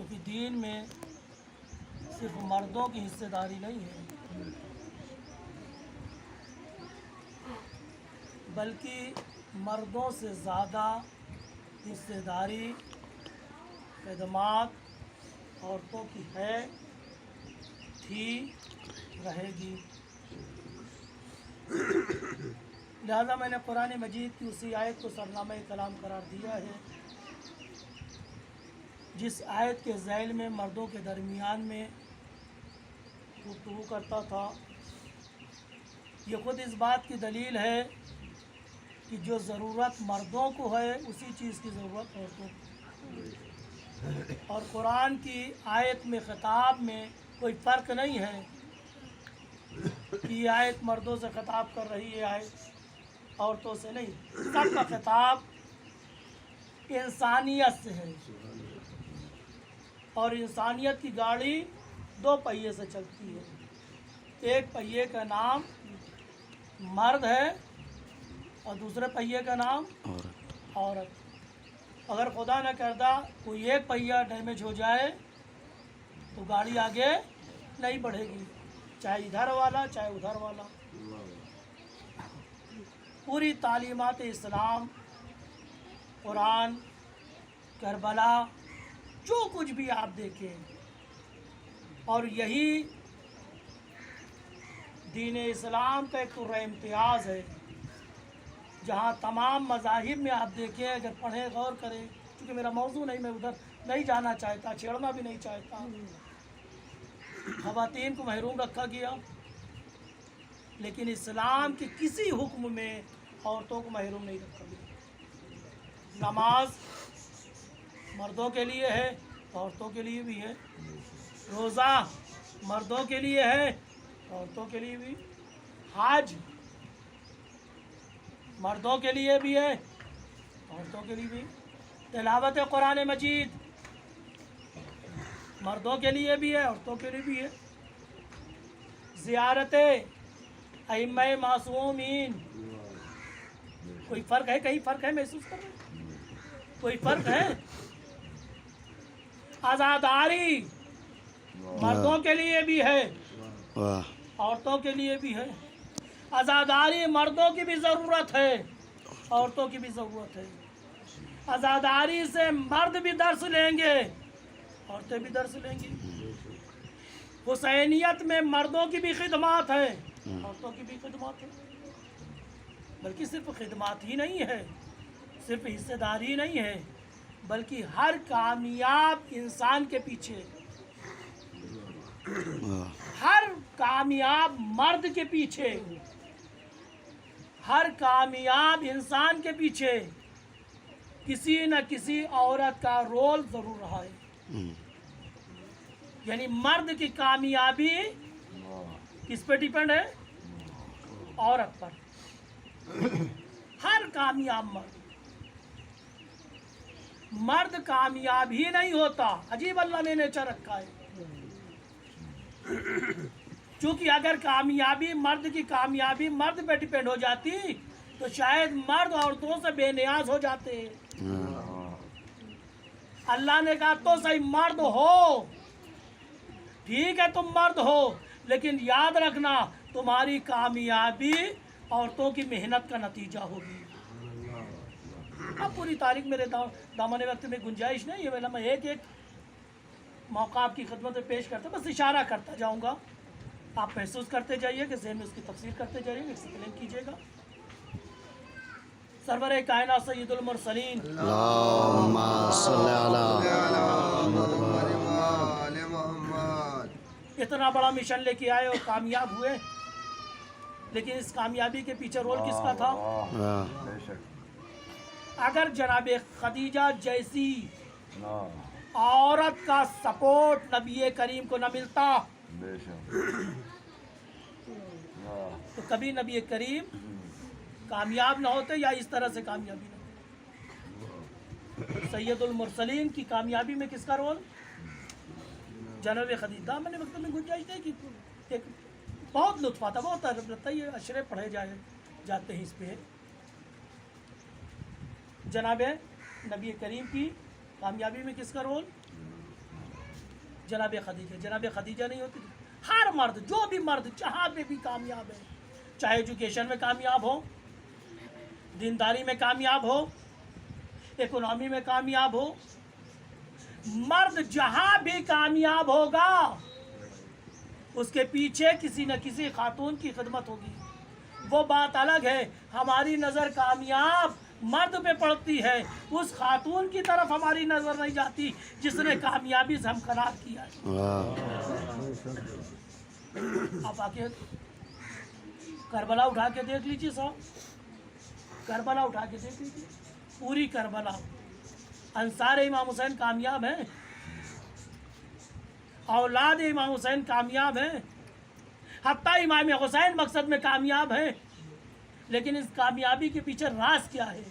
کیونکہ دین میں صرف مردوں کی حصہ داری نہیں ہے، بلکہ مردوں سے زیادہ حصہ داری خدمات عورتوں کی ہے، تھی، رہے گی۔ لہذا میں نے قرآن مجید کی اسی آیت کو سرنامہ کلام قرار دیا ہے جس آیت کے ذیل میں مردوں کے درمیان میں گفتگو کرتا تھا۔ یہ خود اس بات کی دلیل ہے کہ جو ضرورت مردوں کو ہے اسی چیز کی ضرورت عورتوں کو، اور قرآن کی آیت میں خطاب میں کوئی فرق نہیں ہے کہ یہ آیت مردوں سے خطاب کر رہی ہے، آیت عورتوں سے نہیں، سب کا خطاب انسانیت سے ہے، اور انسانیت کی گاڑی دو پہیے سے چلتی ہے، ایک پہیے کا نام مرد ہے اور دوسرے پہیے کا نام عورت۔ اگر خدا نہ کردہ کوئی ایک پہیہ ڈیمیج ہو جائے تو گاڑی آگے نہیں بڑھے گی، چاہے ادھر والا چاہے ادھر والا۔ پوری تعلیمات اسلام، قرآن، کربلا، جو کچھ بھی آپ دیکھیں، اور یہی دین اسلام کا ایک امتیاز ہے، جہاں تمام مذاہب میں آپ دیکھیں، اگر پڑھیں غور کریں، کیونکہ میرا موضوع نہیں، میں ادھر نہیں جانا چاہتا، چھیڑنا بھی نہیں چاہتا۔ خواتین کو محروم رکھا گیا، لیکن اسلام کے کسی حکم میں عورتوں کو محروم نہیں رکھا گیا۔ نماز مردوں کے لیے ہے، عورتوں کے لیے بھی ہے، روزہ مردوں کے لیے ہے، عورتوں کے لیے بھی، حج مردوں کے لیے بھی ہے، عورتوں کے لیے بھی، تلاوت قرآن مجید مردوں کے لیے بھی ہے، عورتوں کے لیے بھی ہے، زیارت ائمہ معصومین۔ کوئی فرق ہے؟ کہیں فرق ہے؟ محسوس کر رہے ہیں؟ کوئی فرق ہے؟ عزاداری مردوں کے لیے بھی ہے، عورتوں کے لیے بھی ہے۔ عزاداری مردوں کی بھی ضرورت ہے، عورتوں کی بھی ضرورت ہے۔ عزاداری سے مرد بھی درس لیں گے، عورتیں بھی درس لیں گی۔ حسینیت میں مردوں کی بھی خدمات ہے، عورتوں کی بھی خدمات ہے، بلکہ صرف خدمات ہی نہیں ہے، صرف حصہ داری نہیں ہے، بلکہ ہر کامیاب انسان کے پیچھے، ہر کامیاب مرد کے پیچھے، ہر کامیاب انسان کے پیچھے کسی نہ کسی عورت کا رول ضرور رہا ہے۔ یعنی مرد کی کامیابی کس پہ ڈیپینڈ ہے؟ عورت پر۔ ہر کامیاب مرد کامیاب ہی نہیں ہوتا، عجیب اللہ نے نیچر رکھا ہے۔ چونکہ اگر کامیابی مرد کی کامیابی مرد پہ ڈیپینڈ ہو جاتی تو شاید مرد عورتوں سے بے نیاز ہو جاتے۔ اللہ نے کہا تو صحیح مرد ہو، ٹھیک ہے تم مرد ہو، لیکن یاد رکھنا تمہاری کامیابی عورتوں کی محنت کا نتیجہ ہوگی۔ اب پوری تاریخ میرے دامن وقت میں گنجائش نہیں ہے، میں ایک ایک موقع آپ کی خدمت میں پیش کرتا، بس اشارہ کرتا جاؤں گا، آپ محسوس کرتے جائیے کہ ذہن میں اس کی تفسیر کرتے جائیے، ایکسپلین کیجیے گا۔ سرور کائنات سید المرسلین اللہم صلی علی محمد۔ اتنا بڑا مشن لے کے آئے اور کامیاب ہوئے، لیکن اس کامیابی کے پیچھے رول کس کا تھا؟ اگر جناب خدیجہ جیسی عورت کا سپورٹ نبی کریم کو نہ ملتا تو کبھی نبی کریم کامیاب نہ ہوتے، یا اس طرح سے کامیابی نہ ہوتی۔ سید المرسلین کی کامیابی میں کس کا رول؟ جناب خدیجہ۔ میں نے وقت میں گنجائش نہیں کی، ایک بہت لطف آتا، بہت عرب لگتا ہے، یہ اشرے پڑھے جاتے ہیں اس پہ۔ جناب نبی کریم کی کامیابی میں کس کا رول؟ जनाब खदीजा नहीं होती? हर मर्द, जो भी मर्द जहाँ पे भी कामयाब है, चाहे एजुकेशन में कामयाब हो, दीनदारी में कामयाब हो, इकोनॉमी में कामयाब हो, मर्द जहाँ भी कामयाब होगा उसके पीछे किसी न किसी खातून की खिदमत होगी। वो बात अलग है, हमारी नज़र कामयाब मर्द पे पड़ती है, उस खातून की तरफ हमारी नज़र नहीं जाती जिसने कामयाबी से हमकनार किया है। आप आके करबला उठा के देख लीजिए साहब, करबला उठा के देख लीजिए, पूरी करबला। अंसार इमाम हुसैन कामयाब हैं, औलाद इमाम हुसैन कामयाब हैं, हत्ता इमाम हुसैन मकसद में कामयाब हैं, लेकिन इस कामयाबी के पीछे राज क्या है?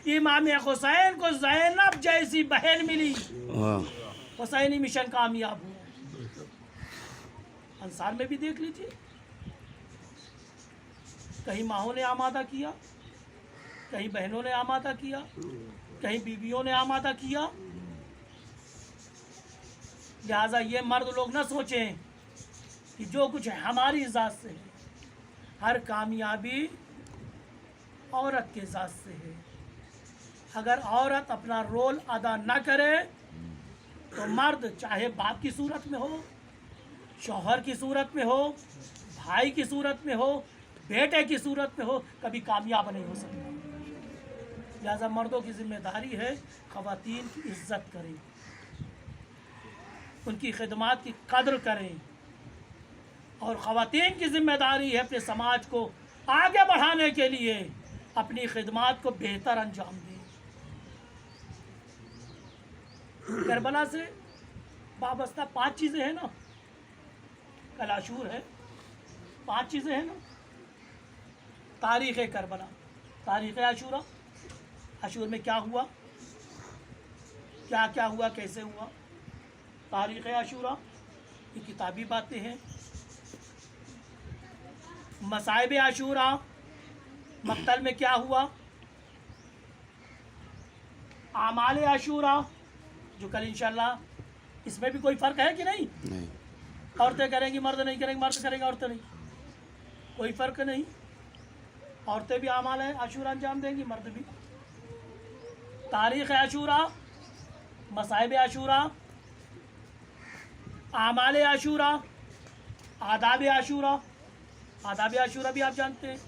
इमाम हुसैन को ज़ैनब जैसी बहन मिली, हुसैनी मिशन कामयाब हुआ। अंसार में भी देख लीजिए, कहीं माँओं ने आमादा किया, कहीं बहनों ने आमादा किया, कहीं बीवियों ने आमादा किया। लिहाजा ये मर्द लोग ना सोचें कि जो कुछ है हमारी ज़ात से है, हर कामयाबी औरत के ज़ात से है। अगर औरत अपना रोल अदा ना करे तो मर्द चाहे बाप की सूरत में हो, शौहर की सूरत में हो, भाई की सूरत में हो, बेटे की सूरत में हो, कभी कामयाब नहीं हो सकता। लिहाजा मर्दों की जिम्मेदारी है ख़वातीन की इज्जत करें, उनकी खिदमत की कदर करें, और ख़वातीन की जिम्मेदारी है अपने समाज को आगे बढ़ाने के लिए अपनी खिदमत को बेहतर अंजाम दें। करबला से वाबस्ता 5 चीज़ें हैं ना, कल आशूर है, 5 चीज़ें हैं ना। तारीख़ करबला, तारीख़ आशूरा, आशूर में क्या हुआ, क्या क्या हुआ, कैसे हुआ। तारीख़ आशूरा ये किताबी बातें हैं। मसाइब आशूरा, मक्तल में क्या हुआ। आमाल आशूरा, जो कल इंशाल्लाह, इसमें भी कोई फ़र्क है कि नहीं? औरतें करेंगी, मर्द नहीं करेंगे, मर्द करेंगे, औरतें नहीं, कोई फ़र्क नहीं। औरतें भी आमाल आशूरा अंजाम देंगी, मर्द भी। तारीख़ आशूरा, मसाइब आशूरा, आमाल आशूरा, आदाब आशूरा। आदाब आशूरा भी आप जानते हैं,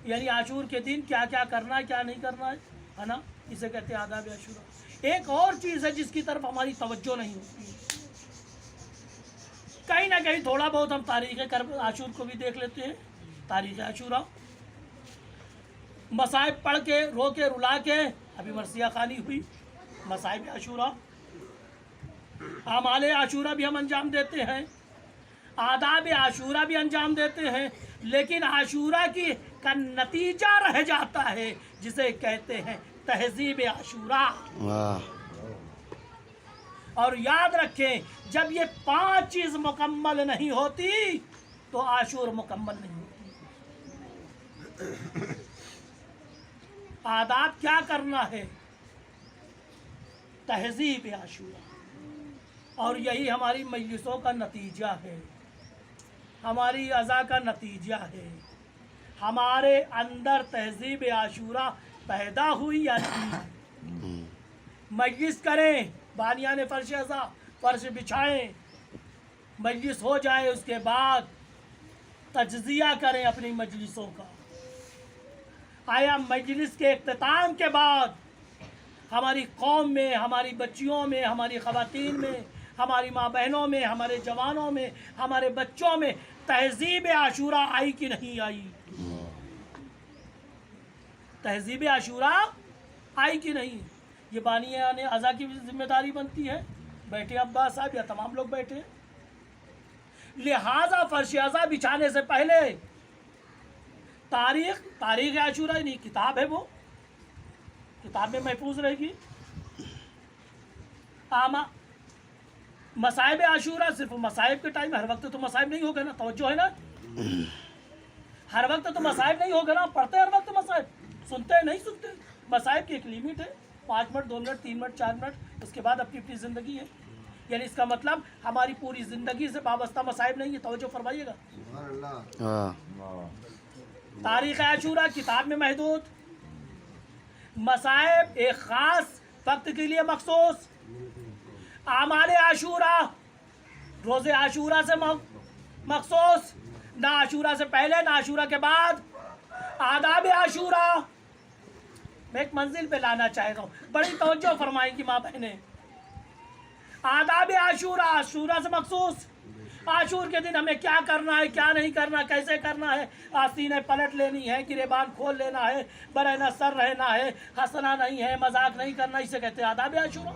यानी आशूर के दिन क्या क्या करना है, क्या नहीं करना है ना, इसे कहते हैं आदाब आशूरा। एक और चीज़ है जिसकी तरफ हमारी तवज्जो नहीं होती, कहीं ना कहीं थोड़ा बहुत हम तारीख़ आशूर को भी देख लेते हैं। तारीख़ आशूरा, मसाइब पढ़ के, रो के, रुला के, अभी मरसिया खानी हुई, मसाइब आशूरा। आमाल आशूरा भी हम अंजाम देते हैं, आदाब आशूरा भी अंजाम देते हैं, लेकिन आशूरा की का नतीजा रह जाता है जिसे कहते हैं तहजीब आशूरा। और याद रखें, जब ये 5 चीज़ मुकम्मल नहीं होती तो आशूर मुकम्मल नहीं होती। आदाब क्या करना है, तहजीब आशूरा, और यही हमारी मजलिसों का नतीजा है, हमारी अज़ा का नतीजा है। हमारे अंदर तहजीब आशूरा पैदा हुई या नहीं। मजलिस करें, बानियान फ़र्श अज़ा फ़र्श बिछाएं, मजलिस हो जाए, उसके बाद तज्ज़िया करें अपनी मजलिसों का। आया मजलिस के इख्तिताम के बाद हमारी कौम में, हमारी बच्चियों में, हमारी ख़वातीन में, हमारी माँ बहनों में, हमारे जवानों में, हमारे बच्चों में तहजीब आशूरा आई कि नहीं आई? तहजीब आशूरा आई कि नहीं? ये बानियाने अज़ा की जिम्मेदारी बनती है। बैठे अब्बास साहब या तमाम लोग बैठे, लिहाजा फ़र्श अज़ा बिछाने से पहले तारीख़ आशूरा नहीं, किताब है, वो किताब में महफूज रहेगी। मसाइब आशूरा सिर्फ मसाइब के टाइम, हर वक्त तो मसाइब नहीं होगा ना, तवज्जो है ना, हर वक्त तो मसाइब नहीं होगा ना। पढ़ते हर वक्त मसाइब, सुनते हैं नहीं सुनते। मसाइब की एक लिमिट है, 5 मिनट, 2 मिनट, 3 मिनट, 4 मिनट, उसके बाद अपनी अपनी ज़िंदगी है। یعنی اس کا مطلب ہماری پوری زندگی سے وابستہ مصائب نہیں ہے. توجہ فرمائیے گا. سبحان اللہ. ہاں تاریخ عاشورہ کتاب میں محدود، مصائب ایک خاص وقت کے لیے مخصوص، اعمال عاشورہ روز عاشورہ سے مخصوص، نہ عاشورہ سے پہلے نہ عاشورہ کے بعد. آداب عاشورہ میں ایک منزل پہ لانا چاہتا ہوں، بڑی توجہ فرمائیں گی ماں بہنیں. آداب عاشورہ عاشورہ سے مخصوص، عاشور کے دن ہمیں کیا کرنا ہے، کیا نہیں کرنا، کیسے کرنا ہے. آستینیں پلٹ لینی ہے، گریبان کھول لینا ہے، برہنہ سر رہنا ہے، ہنسنا نہیں ہے، مذاق نہیں کرنا، اسے کہتے ہیں آداب عاشورہ.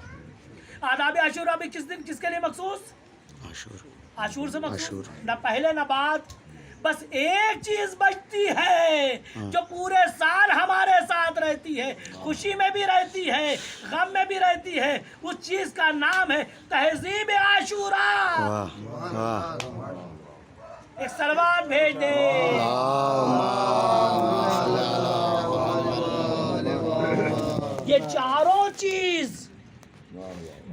آداب عاشورہ بھی کس دن کس کے لیے مخصوص؟ عاشور سے مخصوص، نہ پہلے نہ بعد. بس ایک چیز بچتی ہے جو پورے سال ہمارے ساتھ رہتی ہے، خوشی میں بھی رہتی ہے، غم میں بھی رہتی ہے. اس چیز کا نام ہے تہذیب عاشورہ. ایک سلوات بھیج دے. یہ چاروں چیز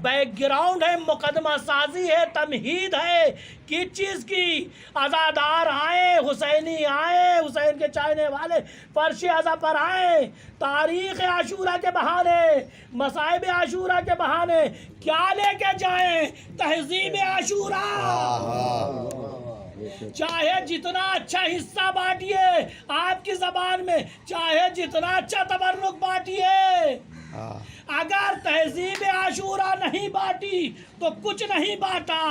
بیک گراؤنڈ ہے، مقدمہ سازی ہے، تمہید ہے. کس چیز کی؟ عزادار آئے، حسینی آئے، حسین کے چاہنے والے فرش عزا پر آئے، تاریخ عاشورہ کے بہانے، مصائب عاشورہ کے بہانے کیا لے کے جائیں؟ تہذیب عاشورہ. چاہے جتنا اچھا حصہ بانٹیے آپ کی زبان میں، چاہے جتنا اچھا تبرک بانٹیے، اگر تہذیب عاشورہ نہیں بانٹی تو کچھ نہیں بانٹا.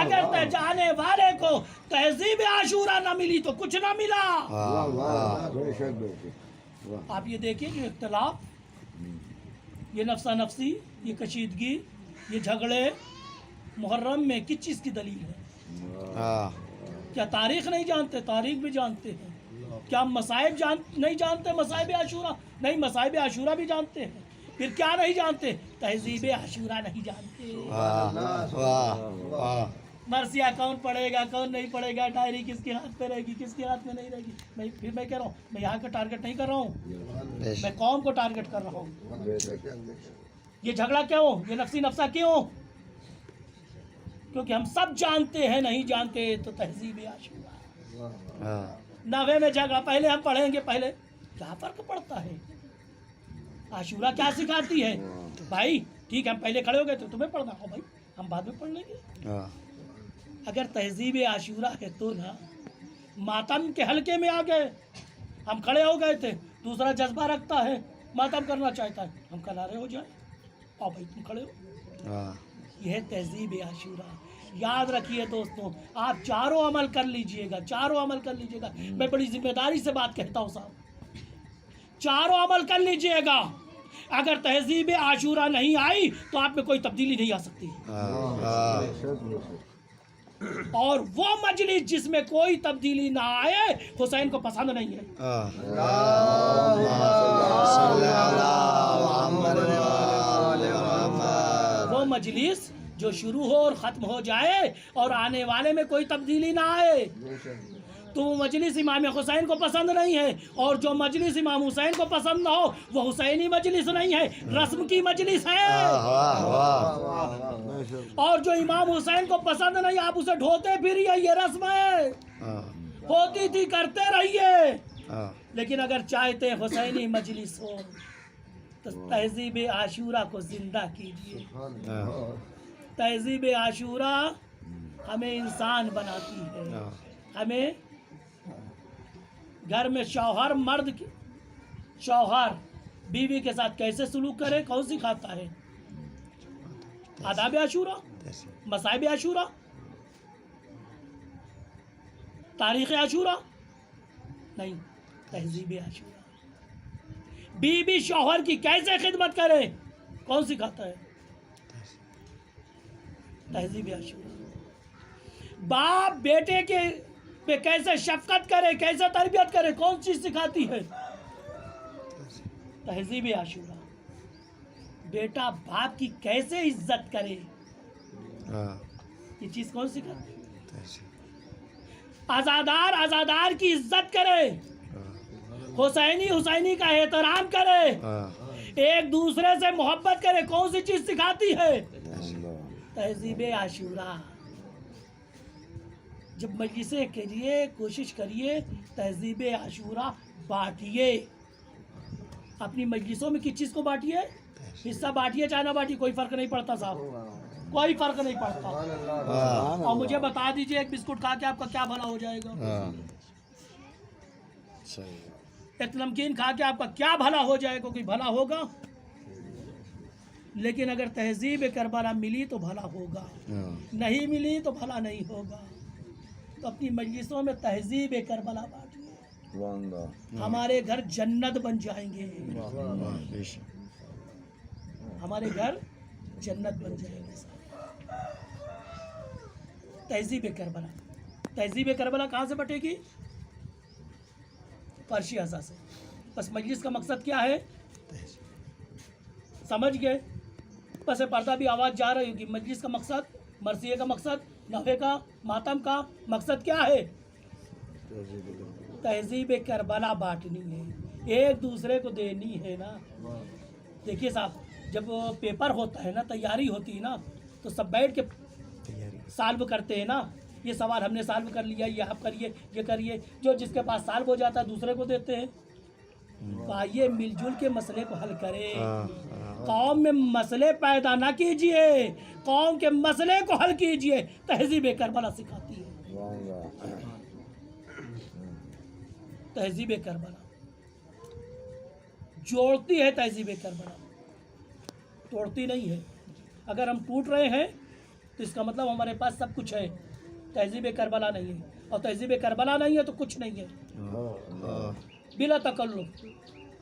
اگر جانے والے کو تہذیب عاشورہ نہ ملی تو کچھ نہ ملا. آپ یہ دیکھیں جو اختلاف، یہ نفسا نفسی، یہ کشیدگی، یہ جھگڑے محرم میں کس چیز کی دلیل ہے؟ کیا تاریخ نہیں جانتے؟ تاریخ بھی جانتے ہیں. کیا ہم مصائب نہیں جانتے؟ مصائب عاشورہ نہیں، مصائب عاشورہ بھی جانتے ہیں. پھر کیا نہیں جانتے؟ تہذیب عاشورہ نہیں جانتے. مرثیہ کون پڑھے گا، کون نہیں پڑھے گا، ڈائری کس کے ہاتھ پہ رہے گی، کس کے ہاتھ میں نہیں رہے گی. پھر میں کہہ رہا ہوں، میں یہاں کا ٹارگٹ نہیں کر رہا ہوں، میں قوم کو ٹارگٹ کر رہا ہوں. یہ جھگڑا کیوں؟ یہ نفسی نفسہ کیوں؟ کیونکہ ہم سب جانتے ہیں، نہیں جانتے تو تہذیب عاشورہ. 90 میں جھگڑا، پہلے ہم پڑھیں گے. پہلے کیا فرق پڑتا ہے؟ عاشورہ کیا سکھاتی ہے؟ بھائی ٹھیک ہے، ہم پہلے کھڑے ہو گئے تو تمہیں پڑھنا ہو، بھائی ہم بعد میں پڑھ لیں گے. اگر تہذیب عاشورہ ہے تو نا، ماتم کے حلقے میں آ گئے، ہم کھڑے ہو گئے تھے، دوسرا جذبہ رکھتا ہے، ماتم کرنا چاہتا ہے، ہم کنارے ہو جائیں. آؤ بھائی تم کھڑے ہو. یہ ہے تہذیب عاشورہ. یاد رکھیے دوستوں، آپ چاروں عمل کر لیجئے گا، چاروں عمل کر لیجئے گا. میں بڑی ذمہ داری سے بات کہتا ہوں صاحب، چاروں عمل کر لیجئے گا. اگر تہذیب عاشورہ نہیں آئی تو آپ میں کوئی تبدیلی نہیں آ سکتی. اور وہ مجلس جس میں کوئی تبدیلی نہ آئے حسین کو پسند نہیں ہے. وہ مجلس جو شروع ہو اور ختم ہو جائے اور آنے والے میں کوئی تبدیلی نہ آئے تو وہ مجلس امام حسین کو پسند نہیں ہے. اور جو مجلس امام حسین کو پسند نہ ہو وہ حسینی مجلس نہیں ہے، رسم کی مجلس ہے. اور جو امام حسین کو پسند نہیں، آپ اسے ڈھوتے پھریے، یہ رسم ہے، ہوتی تھی کرتے رہیے. لیکن اگر چاہتے حسینی مجلس ہو تو تہذیب عاشورہ کو زندہ کیجیے. تہذیب عاشورہ ہمیں انسان بناتی ہے. ہمیں گھر میں شوہر بیوی کے ساتھ کیسے سلوک کرے، کون سکھاتا ہے؟ آداب عاشورہ، مصائب عاشورہ، تاریخ عاشورہ نہیں، تہذیب عاشورہ. بیوی شوہر کی کیسے خدمت کرے، کون سکھاتا ہے؟ تہذیب عاشورہ. باپ بیٹے کے پہ کیسے شفقت کرے، کیسے تربیت کرے، کون چیز سکھاتی ہے؟ تہذیب عاشورہ. بیٹا باپ کی کیسے عزت کرے، یہ چیز کون سکھاتی ہے؟ عزادار کی عزت کرے، حسینی کا احترام کرے، ایک دوسرے سے محبت کرے، کون سی چیز سکھاتی ہے؟ तहजीब आशूरा। जब मजलिसें करिए कोशिश करिए तहजीब आशूरा बांटिए। अपनी मजलिसों में किस चीज़ को बांटिए? हिस्सा बांटिए चाहे ना बांटिए, कोई फ़र्क नहीं पड़ता साहब, कोई फ़र्क नहीं पड़ता। और मुझे बता दीजिए एक बिस्कुट खा के आपका क्या भला हो जाएगा? सही। एक नमकीन खा के आपका क्या भला हो जाएगा? कोई भला होगा? लेकिन अगर तहजीब करबला मिली तो भला होगा, नहीं मिली तो भला नहीं होगा। तो अपनी मजलिसों में तहजीब करबला बांटिए, हमारे घर जन्नत बन जाएंगे, हमारे घर जन्नत बन जाएंगे। तहजीब करबला, तहजीब करबला कहाँ से बटेगी? फर्शी अज़ा से। बस मजलिस का मकसद क्या है समझ गए? बस पर्दा भी आवाज़ जा रही होगी। मजलिस का मकसद, मरसिए का मकसद, नफ़े का, मातम का मकसद क्या है? तहजीब करबला बांटनी है, एक दूसरे को देनी है ना। देखिए साहब, जब पेपर होता है ना, तैयारी होती है ना, तो सब बैठ के सॉल्व करते हैं ना। ये सवाल हमने सॉल्व कर लिया, ये आप करिए, ये करिए। जो जिसके पास सॉल्व हो जाता है दूसरे को देते हैं। तो आइए मिलजुल के मसले को हल करें। कौम में मसले पैदा ना कीजिए, कौम के मसले को हल कीजिए। तहजीब करबला सिखाती है, तहजीब करबला जोड़ती है, तहजीब करबला तोड़ती नहीं है। अगर हम टूट रहे हैं तो इसका मतलब हमारे पास सब कुछ है, तहजीब करबला नहीं है। और तहजीब करबला नहीं है तो कुछ नहीं है। बिला तकल्लुफ,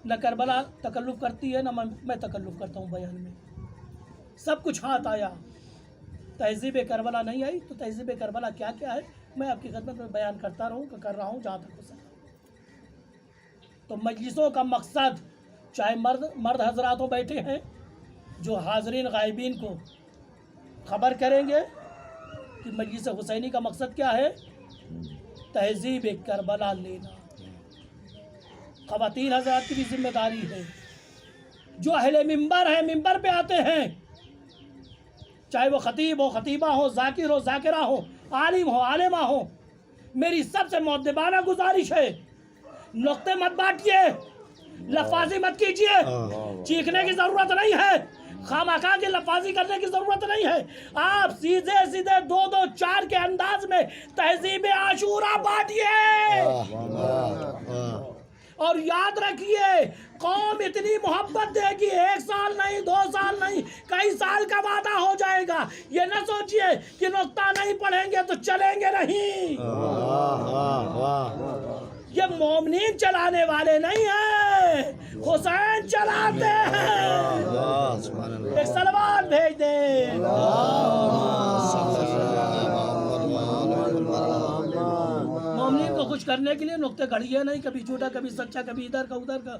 न करबला तकल्लुफ करती है, न मैं तकल्लुफ करता हूँ बयान में। सब कुछ हाथ आया, तहजीब करबला नहीं आई। तो तहजीब करबला क्या क्या है मैं आपकी खिदमत में बयान करता रहूँ, कर रहा हूँ जहाँ तक हो सका। तो मजलिसों का मकसद, चाहे मर्द हजरातों बैठे हैं जो हाजरीन गायबीन को खबर करेंगे कि मजलिस हुसैनी का मकसद क्या है? तहजीब करबला लेना। ख़वातीन हज़रात की भी जिम्मेदारी है। जो अहले मिंबर है, मिंबर पे आते हैं, चाहे वो ख़तीब हो, ख़तीबा हो, ज़ाकिर हो, ज़ाकिरा हो, आलिम हो, आलिमा हो, मेरी सबसे मुअद्दिबाना गुजारिश है, नुक्ते मत बांटिए, लफाजी मत कीजिए। चीखने की ज़रूरत नहीं है, खामखा की लफाजी करने की ज़रूरत नहीं है। आप सीधे सीधे 2-2, 4 के अंदाज में तहजीब आशूरा बांटिए। और याद रखिए, कौम इतनी मोहब्बत देगी, 1 साल नहीं, 2 साल नहीं, कई साल का वादा हो जाएगा। ये न सोचिए कि नुक्ता नहीं पढ़ेंगे तो चलेंगे नहीं। ये मोमिनीन चलाने वाले नहीं हैं, हुसैन चलाते हैं। एक सलवात भेज दे। मोमिनीन को खुश करने के लिए नुक्ते घड़िए नहीं, कभी झूठा, कभी सच्चा, कभी इधर का उधर का।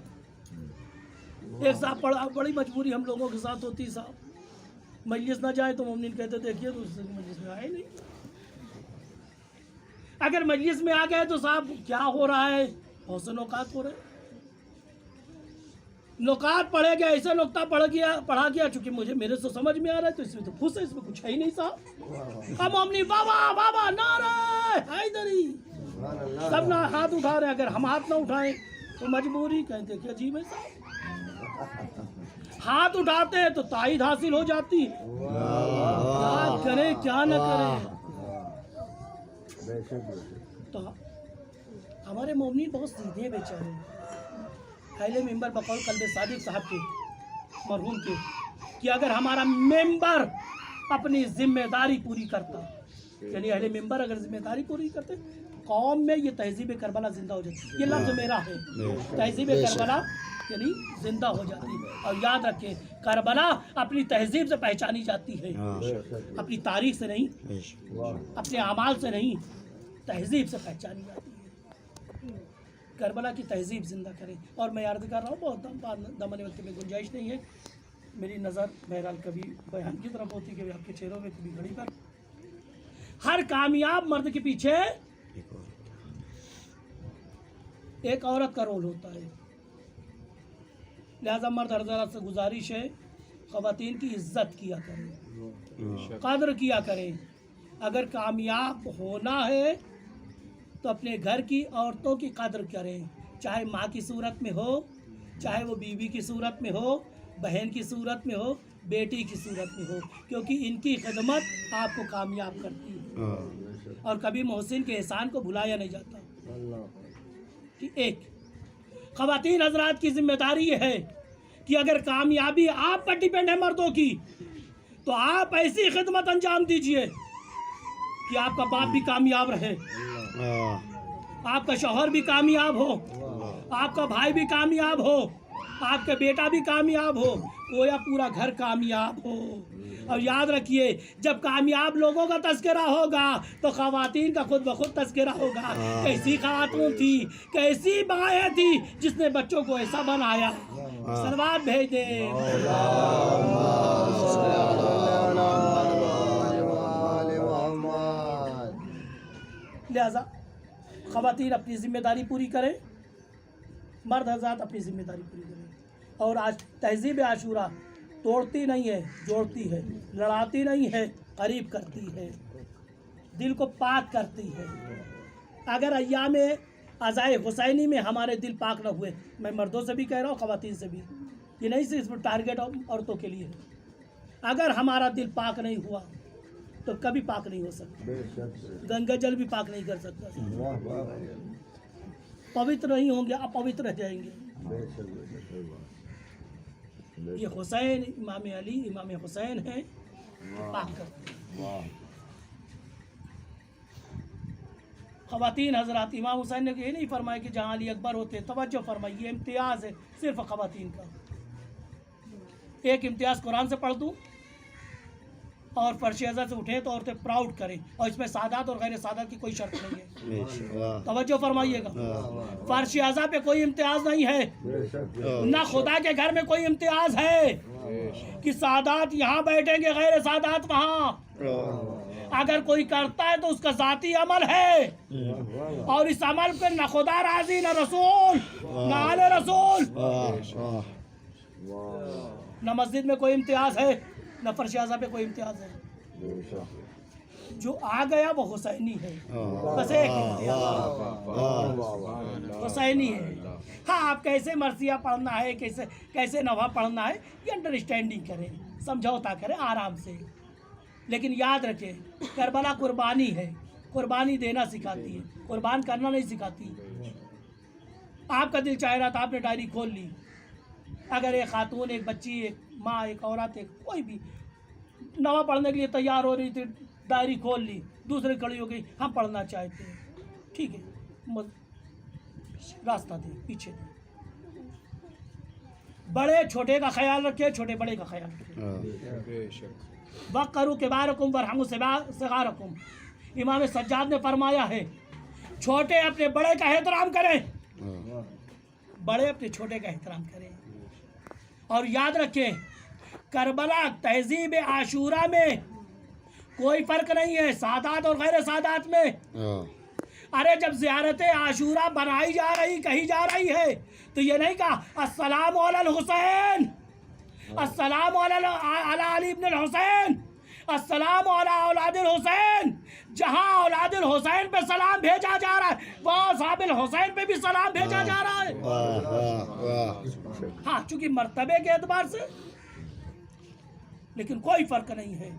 एक साहब बड़ी मजबूरी हम लोगों के साथ होती साहब, मजलिस ना जाए तो मोमिनीन कहते देखिए दूसरे मजलिस में आए नहीं। अगर मजलिस में आ गए तो साहब क्या हो रहा है? बहुत से नुकात हो रहे, नुकात पढ़े गया, ऐसे नुक्ता पढ़ा गया चूंकि मेरे से समझ में आ रहा है, तो इसमें तो फुस है, इसमें कुछ है ही नहीं साहब। हम अपनी बाबा बाबा नारे हैदरी सब ना हाथ उठा रहे। अगर हम हाथ ना उठाएं तो मजबूरी कहते कि अजीब है साहब। हाथ उठाते हैं तो ताईद हासिल हो जाती, क्या करें क्या न करें। तो हमारे मोमिनीन बहुत सीधे बेचारे। पहले मेंबर बकौल कल्बे सादिक साहब के मरहूम के कि अगर हमारा मेंबर अपनी जिम्मेदारी पूरी करता, यानी अहले मेंबर अगर जिम्मेदारी पूरी करते, कौम में ये तहजीब करबला जिंदा हो जाती। ये लफ्ज़ मेरा है, तहजीब करबला यानी जिंदा हो जाती है। और याद रखें, करबला अपनी तहजीब से पहचानी जाती है, अपनी तारीख से नहीं, अपने अमाल से नहीं, तहजीब से पहचानी जाती है। करबला की तहजीब जिंदा करें। और मैं याद कर रहा हूँ, बहुत दमन वक्त में गुंजाइश नहीं है, मेरी नज़र बहरहाल कभी बयान की तरफ होती, कभी आपके चेहरों में, कभी घड़ी पर। हर कामयाब मर्द के पीछे एक औरत का रोल होता है। लिहाजा मर्द हज़रात से गुजारिश है, ख़वातीन की इज्जत किया करें। कदर किया करें। अगर कामयाब होना है तो अपने घर की औरतों की कदर करें, चाहे माँ की सूरत में हो, चाहे वो बीवी की सूरत में हो, बहन की सूरत में हो, बेटी की सूरत में हो, क्योंकि इनकी खिदमत आपको कामयाब करती है। और कभी मोहसिन के एहसान को भुलाया नहीं जाता। कि एक ख़वातीन हजरात की जिम्मेदारी ये है कि अगर कामयाबी आप पर डिपेंड है मर्दों की, तो आप ऐसी खिदमत अंजाम दीजिए कि आपका बाप भी कामयाब रहे, आपका शौहर भी कामयाब हो, आपका भाई भी कामयाब हो, आपका बेटा भी कामयाब हो, गोया पूरा घर कामयाब हो। और याद रखिए, जब कामयाब लोगों का तस्करा होगा तो ख़वातीन का खुद ब खुद तस्करा होगा। कैसी खातून थी, कैसी माएँ थी जिसने बच्चों को ऐसा बनाया। सलवात भेज दे। लिहाजा ख़वातीन अपनी ज़िम्मेदारी पूरी करें, मर्द हज़रात अपनी ज़िम्मेदारी पूरी करें। और आज तहज़ीब आशूरा तोड़ती नहीं है, जोड़ती है, लड़ाती नहीं है, करीब करती है, दिल को पाक करती है। अगर अय्याम अज़ाए हुसैनी में हमारे दिल पाक न हुए, मैं मर्दों से भी कह रहा हूँ, ख़वातीन से भी, ये नहीं सिर्फ टारगेट औरतों के लिए है। अगर हमारा दिल पाक नहीं हुआ तो कभी पाक नहीं हो सकता। गंगा जल भी पाक नहीं कर सकता। पवित्र नहीं होंगे, अपवित्र रह जाएंगे। ये हुसैन, इमाम अली, इमाम हुसैन है, पाक करते हैं। ख़वातीन हजरात, इमाम हुसैन ने ये नहीं फरमाया कि जहाँ अली अकबर होते, तवज्जो फरमाइए, ये इम्तियाज़ है सिर्फ ख़वातीन का। एक इम्तियाज़ कुरान से पढ़ दूँ और फर्श अज़ा से उठे तो औरतें प्राउड करें, और इसमें सादात और गैर सादात की कोई शर्त नहीं है। तवज्जो फरमाइएगा, फर्श अज़ा पे कोई इम्तियाज़ नहीं है, ना खुदा के घर में कोई इम्तियाज़ है कि सादात यहाँ बैठेंगे, गैर सादात वहाँ। अगर कोई करता है तो उसका ज़ाती अमल है, और इस अमल पे न खुदा राजी, न रसूल, न आले रसूल। न मस्जिद में कोई इम्तियाज़ है, न फर्श आज़ा पे कोई इम्तियाज़ है। जो आ गया वो हुसैनी है, बस एक हुसैनी है। हाँ, आप कैसे मरसिया पढ़ना है, कैसे नवा पढ़ना है, ये अंडरस्टैंडिंग करें, समझौता करें आराम से। लेकिन याद रखें, करबला कुर्बानी है, कुर्बानी देना सिखाती है, कुर्बान करना नहीं सिखाती। आपका दिल चाह रहा था, आपने डायरी खोल ली। अगर एक खातून, एक बच्ची, एक माँ, एक औरत, एक कोई भी नवा पढ़ने के लिए तैयार हो रही थी, डायरी खोल ली, दूसरी खड़ी हो गई, हम पढ़ना चाहते हैं, ठीक है, रास्ता दे, पीछे दे। बड़े छोटे का ख्याल रखे, छोटे बड़े का ख्याल रखे। वक़्त करूँ के बारकुम वरहमु सगारकुम, इमाम सज्जाद ने फरमाया है, छोटे अपने बड़े का एहतराम करें, बड़े अपने छोटे का एहतराम करें। और याद रखें, करबला तहजीब आशूरा में कोई फ़र्क नहीं है सादात और गैर सादात में। अरे जब ज़ियारत आशूरा बनाई जा रही, कही जा रही है, तो ये नहीं कहा अस्सलाम अलल हुसैन, अस्सलाम अला अली इब्न हुसैन, अस्सलाम अला औलादिल हुसैन। जहाँ औलादिल हुसैन पे सलाम भेजा जा रहा है, वहाँ साबिल हुसैन पे भी सलाम भेजा जा रहा है। हाँ, चूँकि मर्तबे के एतबार से, लेकिन कोई फ़र्क नहीं है।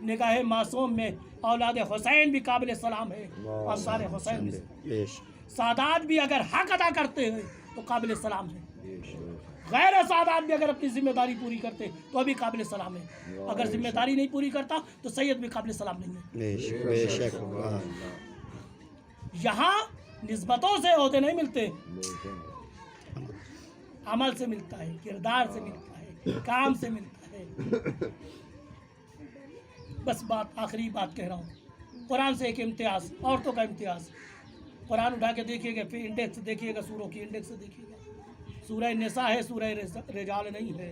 निगाह मासूम में औलाद हुसैन भी काबिल सलाम है, और सारे हुसैन भी। सादात भी अगर हक अदा करते हैं तो काबिल सलाम है, गैर सादात भी अगर अपनी जिम्मेदारी पूरी करते तो अभी काबिल सलाम है। अगर जिम्मेदारी नहीं पूरी करता तो सैयद भी काबिल सलाम नहीं है। यहाँ निस्बतों से होते नहीं मिलते, अमल से मिलता है, किरदार से मिलता है, काम से मिलता है। बस आखिरी बात कह रहा हूँ, कुरान से एक इम्तियाज़, औरतों का इम्तियाज़। कुरान उठा के देखिएगा, फिर इंडेक्स देखिएगा, सूरों की इंडेक्स देखिएगा। सूरह निसा है, सूरह रिजाल नहीं है।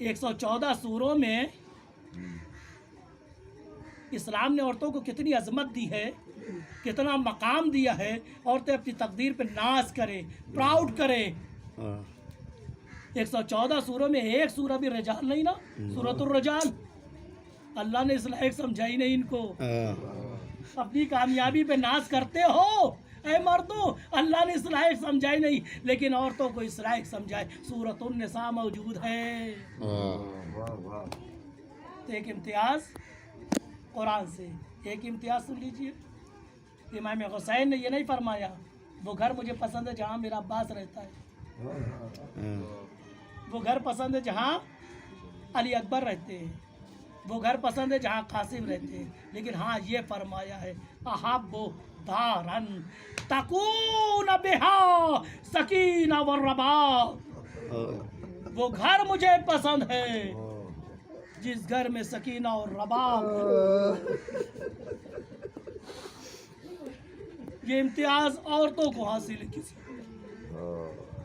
114 सूरों में इस्लाम ने औरतों को कितनी अजमत दी है, कितना मकाम दिया है। औरतें अपनी तकदीर पे नाज करें, प्राउड करें। 114 सूरों में एक सूरा भी रजाल नहीं ना, सूरतुर रजाल। अल्लाह ने इस लायक समझा ही नहीं इनको। अपनी कामयाबी पे नाज करते हो ऐ मर्दों, अल्लाह ने इस लायक समझा ही नहीं, लेकिन औरतों को इस लायक समझाए। सूरतुन निसा मौजूद है। तो एक इम्तियाज कुरान से, एक इम्तियाज सुन लीजिए। इमाम हुसैन ने ये नहीं फरमाया वो घर मुझे पसंद है जहाँ मेरा अब्बास रहता है, वो घर पसंद है जहाँ अली अकबर रहते हैं, वो घर पसंद है जहाँ कासिम रहते हैं, लेकिन हाँ ये फरमाया है अहब्बु दारन तकून बिहा सकीना व रबाब, वो घर मुझे पसंद है जिस घर में सकीना और रबाब। ये इम्तियाज औरतों को हासिल है किसी,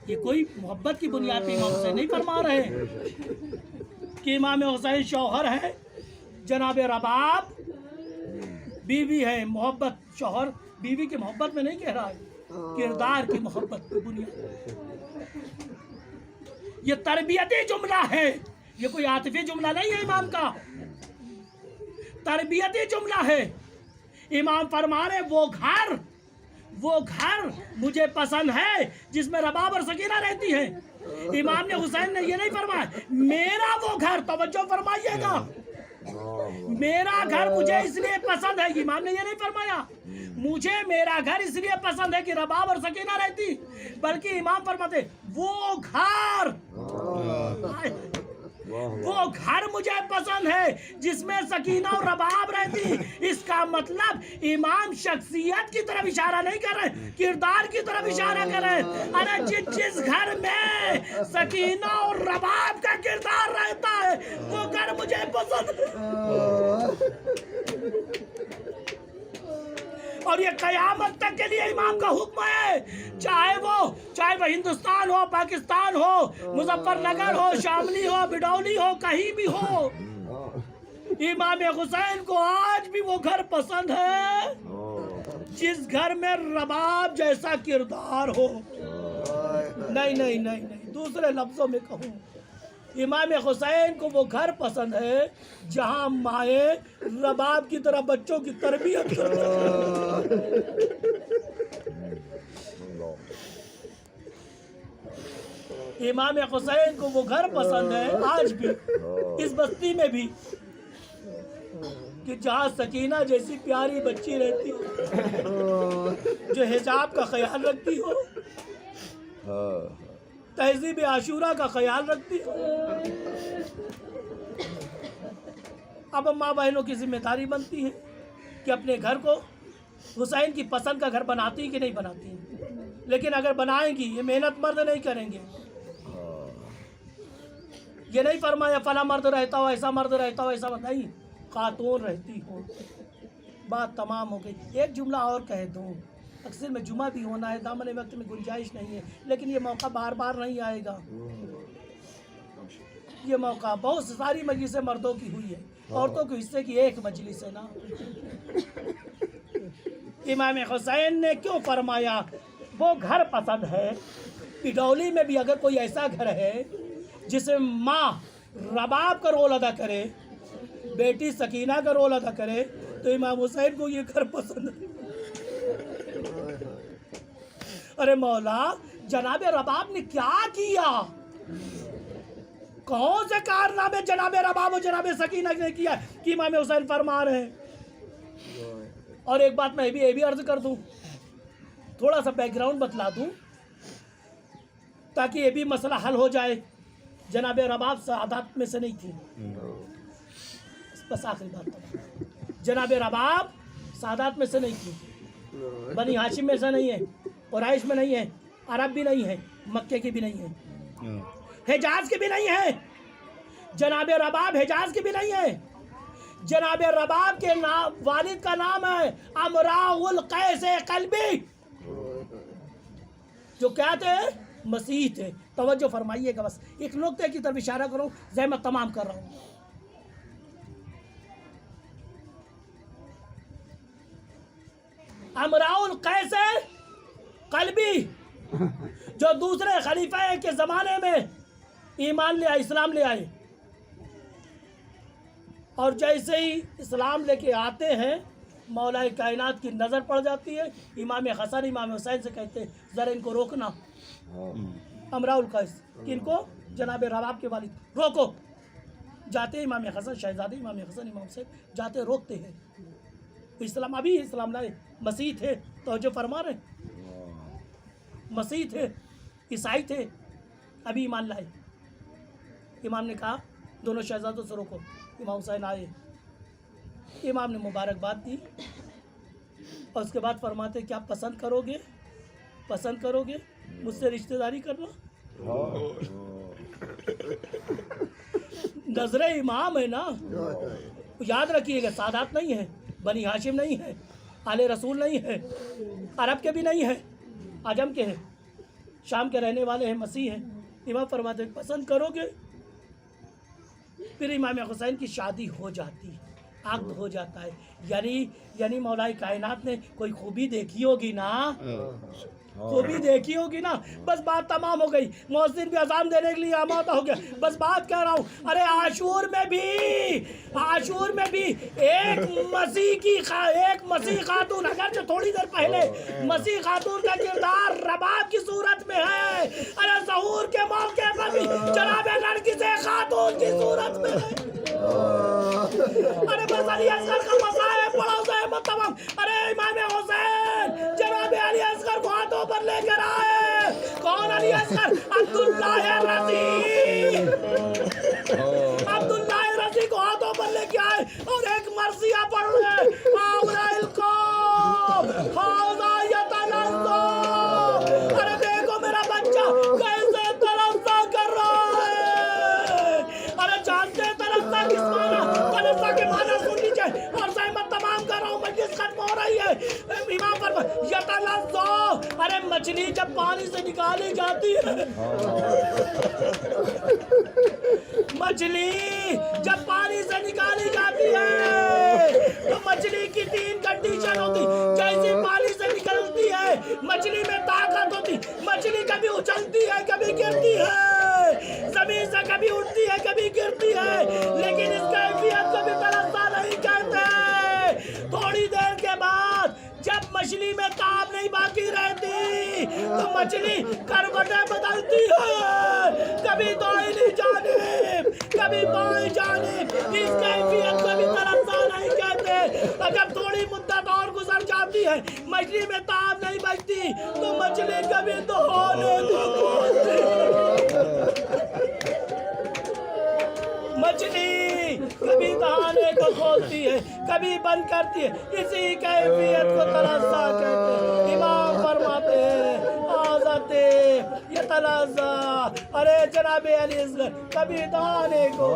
ये कोई मोहब्बत की बुनियाद पे इमाम हुसैन नहीं फरमा रहे कि इमाम हुसैन शौहर है, जनाब रबाब बीवी है। मोहब्बत शौहर बीवी की मोहब्बत में नहीं कह रहा है, किरदार की मोहब्बत की बुनियाद। ये तरबियती जुमला है, ये कोई आतिफी जुमला नहीं है इमाम का, तरबियती जुमला है। इमाम फरमा रहे वो घर मुझे पसंद है जिसमें रबाब और सकीना रहती है। इमाम ने हुसैन ने ये नहीं फरमाया मेरा वो घर, तवज्जो फरमाइएगा, मेरा घर मुझे इसलिए पसंद है। इमाम ने ये नहीं फरमाया मुझे मेरा घर इसलिए पसंद है कि रबाब और सकीना रहती, बल्कि इमाम फरमाते वो घर मुझे पसंद है जिसमें सकीना और रबाब रहती। इसका मतलब इमाम शख्सियत की तरफ इशारा नहीं कर रहे, किरदार की तरफ इशारा कर रहे। अरे जिस घर में सकीना और रबाब का किरदार रहता है वो घर मुझे पसंद है। और ये कयामत तक के लिए इमाम का हुक्म है, चाहे वो हिंदुस्तान हो, पाकिस्तान हो, मुजफ्फरनगर हो, शामली हो, बिडौली हो, कहीं भी हो, इमाम हुसैन को आज भी वो घर पसंद है जिस घर में रबाब जैसा किरदार हो। नहीं, दूसरे लफ्जों में कहूँ, इमाम हुसैन को वो घर पसंद है जहाँ माए रबाब की तरह बच्चों की तरबियत करती है। इमाम हुसैन को वो घर पसंद है आज भी इस बस्ती में भी कि जहाँ सकीना जैसी प्यारी बच्ची रहती हो, जो हिजाब का ख्याल रखती हो, तहजीब आशूरा का ख्याल रखती हो। अब माँ बहनों की जिम्मेदारी बनती है कि अपने घर को हुसैन की पसंद का घर बनाती कि नहीं बनाती, लेकिन अगर बनाएंगी ये मेहनत मर्द नहीं करेंगे। ये नहीं फरमाया फला मर्द रहता हो, ऐसा मर्द रहता हो, ऐसा नहीं, खातून रहती हो। बात तमाम हो गई। एक जुमला और कह दूँ, अक्सर में जुमा भी होना है, दामन वक्त में गुंजाइश नहीं है, लेकिन ये मौका बार बार नहीं आएगा। ये मौका बहुत सारी मजलिसें मर्दों की हुई है, औरतों के हिस्से की एक मजलिस है ना। इमाम हुसैन ने क्यों फरमाया वो घर पसंद है। पिडौली में भी अगर कोई ऐसा घर है जिसमें माँ रबाब का रोल अदा करे, बेटी सकीना का रोल अदा करे, तो इमाम हुसैन को ये घर पसंद है। अरे मौला, जनाब रबाब ने क्या किया? कौन से कारनामे जनाब रबाब और जनाब सकीना ने किया कि इमाम हुसैन फरमा रहे हैं। और एक बात मैं ये भी अर्ज कर दूं, थोड़ा सा बैकग्राउंड बतला दूं ताकि ये भी मसला हल हो जाए। जनाब रबाब सादात में से नहीं थी, बस आखिरी बात। जनाब रबाब सादात में से नहीं थी, बनी हाशिम में से नहीं है, कुरैश में नहीं है, अरब भी नहीं है, मक्के की भी नहीं है, हिजाज की भी नहीं है। जनाब रबाब हिजाज की भी नहीं है। जनाब रबाब के नाम वालिद का नाम है अमराउल कैस कल्बी, जो क्या थे? मसीह थे। तवज्जो फरमाइएगा, बस एक नुक्ते की तरफ इशारा करो, ज़हमत तमाम कर रहा हूँ। अमराउल कैस कल्बी जो दूसरे खलीफे के ज़माने में ईमान ले आए, इस्लाम ले आए। और जैसे ही इस्लाम लेके आते हैं मौला कायनात की नज़र पड़ जाती है। इमाम हसन इमाम हुसैन से कहते हैं ज़रा इनको रोकना, अमराउल कैस, किनको? जनाब रबाब के वालिद, रोको। जाते इमाम हसन शहजादे इमाम हसन इमाम हुसैन जाते रोकते हैं। इस्लाम अभी इस्लाम लाए, मसीह थे, तवज्जो फरमा रहे, मसीह थे, ईसाई थे, अभी ईमान लाए। इमाम ने कहा दोनों शहजादों से रोको। इमाम हुसैन आए, इमाम ने मुबारकबाद दी और उसके बाद फरमाते क्या पसंद करोगे, पसंद करोगे मुझसे रिश्तेदारी करना? नजरे इमाम है ना, याद रखिएगा, सादात नहीं है, बनी हाशिम नहीं है, आले रसूल नहीं है, अरब के भी नहीं है, आजम के हैं, शाम के रहने वाले हैं, मसीह हैं। इमाम फरमाते पसंद करोगे? फिर इमाम हुसैन की शादी हो जाती है, आक्द हो जाता है। यानी मौलाई कायनात ने कोई खूबी देखी होगी ना, खूबी देखी होगी ना, बस बात तमाम हो गई। मौसिन भी अजान देने के लिए आमादा हो गया। बस बात कह रहा हूँ, अरे आशूर में भी एक मसीह खातून, अगर जो थोड़ी देर पहले मसीह खातून का किरदार रबाब की सूरत में है, अरे ज़हूर के मौके पर भी जनाब लड़की से खातून की सूरत में है। अरे बस अली असगर का मसाला पड़ा मत तमाम। अरे इमाम हुसैन जनाब अली असगर को हाथों पर लेकर आए। कौन अली असगर? अब्दुल्लाह रज़ी को हाथों पर लेके आए और एक मर्सिया पढ़ रहे। अरे देखो मेरा बच्चा कैसे तलफ़ा कर रहा है। अरे जानते हैं तलफ़ा किस माना, तलफ़ा के माना सुन लीजिए और सहमत तमाम कर रहा हूँ, मजलिस खत्म हो रही है। इमाम पर यतलज़्ज़ा, अरे मछली जब पानी से निकाली जाती है, मछली जब पानी से निकाली जाती है तो मछली की 3 कंडीशन होती। जैसे पानी से निकलती है मछली में ताकत होती, मछली कभी उछलती है कभी गिरती है, जमीन से कभी उठती है कभी गिरती है, लेकिन इस कैफियत को भी तलफ़ा नहीं कहते। थोड़ी देर के बाद जब मछली में ताप नहीं बाकी रहती तो मछली करवटें बदलती है, कभी दाहिनी जानिब कभी बाएं जानिब। इस कैफियत को भी तलफ़ा नहीं कहते। अगर थोड़ी मुद्दत और गुजर जाती है मछली में ताप नहीं बचती तो मछली कभी दहाने को खोलती, मछली कभी दहाने को खोलती है कभी बंद करती है। इसी कैफियत को तलज़्ज़ा कहते हैं। इमाम फरमाते हैं आज़ाते ये तलज़्ज़ा, अरे जनाब अली असगर कभी दहाने को